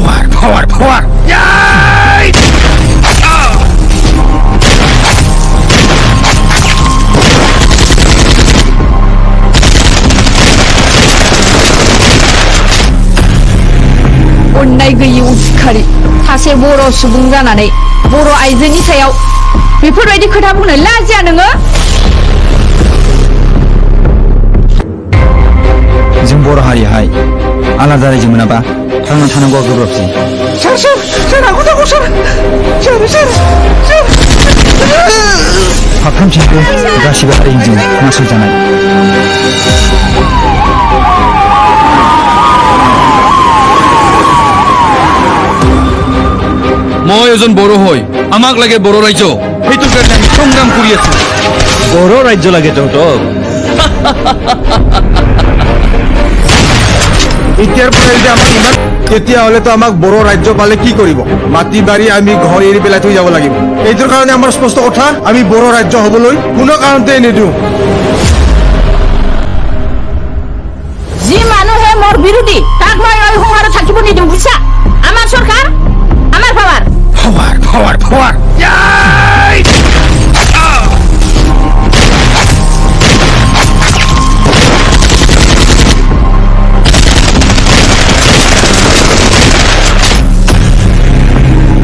Power! Yay! अन्नाय गैयै उदखारि सासे बर' सुबुं जानानै बर' आइजोनि सायाव बेफोरबायदि खोथा बुंनो लाजिया नोङो? जों बर' हारियाहाय आलादा रायजो मोनाबा थांना थानांगौआ गोब्राबसै। सोर आगुदागौ सोर फारफ्रोमथिंबो गासिबो हारिजों नासयजानाय। মই এজন বড়ো হয়, আমাক লাগে বড়ো ৰাজ্য। সেইটো কাৰণে আমি সংগ্ৰাম কৰি আছো। বড়ো ৰাজ্য লাগে তহঁতক? এতিয়াৰ পৰা যদি আমাক ইমান তেতিয়াহ'লেতো আমাক বড়ো ৰাজ্য পালে কি কৰিব? মাটি বাৰী আমি ঘৰ এৰি পেলাই থৈ যাব লাগিব। এইটোৰ কাৰণে আমাৰ স্পষ্ট কথা, আমি বড়ো ৰাজ্য হ'বলৈ কোনো কাৰণতে নিদিওঁ। যি মানুহে মোৰ বিৰোধী তাক মই এই সংসাৰত থাকিব নিদিওঁ, বুজিছা? আমাৰ চৰকাৰ, আমাৰ পাৱাৰ। Power! Yay!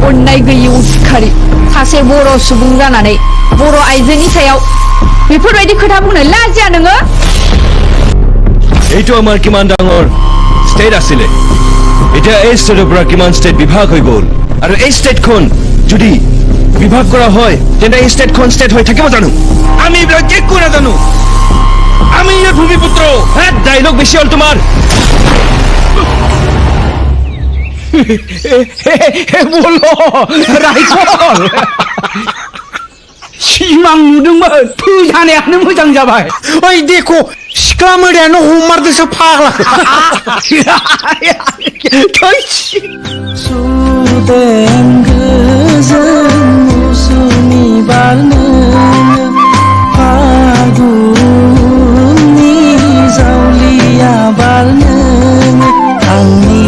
अन्नाय गैयै उदखारि सासे बर' सुबुं जानानै बर' आइजोनि सायाव बेफोरबायदि खोथा बुंनो लाजिया नोङो? এইটো আমাৰ কিমান ডাঙৰ ষ্টেট আছিলে, এতিয়া এই ষ্টেটৰ পৰা কিমান ষ্টেট বিভাগ হৈ গ'ল। আৰু এই ষ্টেটখন যদি বিভাগ কৰা হয় তেন্তে এই ষ্টেটখন ষ্টেট হৈ থাকিব জানো? আমি এইবিলাক একো নাজানো। আমি ইয়াৰ ভূমিপুত্ৰ। ডাইলগ বেছি হ'ল তোমাৰ। বলো राइफल सिमां नुदोंमोन फोजानायानो मोजां जाबाय। ओइ देखो सिख्ला मोदायानो हमारदोंसो फाग्ला। सुदेम गोजोन मौसुमि बारनो फागुननि जावलिया बारनो आंनि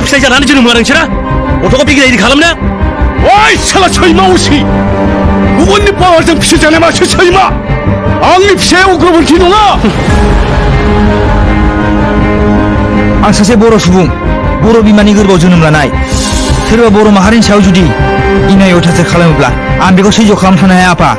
फिथाइ जानानै जोनोम होआ नोंसोरा? गथ'खौ बिग्रायदि खालामनो? ओइ साला सैमा असि! गुबुननि पावारजों फिसिजानाय मासे सैमा! आंनि फिसाया उग्रपन्थी नङा! आं सासे बर' सुबुं, बर' बिमानि गोरबोआव जोनोम लानाय। सोरबा बर' माहारिनि सायाव जुदि इनाय अयथासार खालामोब्ला आं बेखौ सैज्य खालामनो हाया आफा।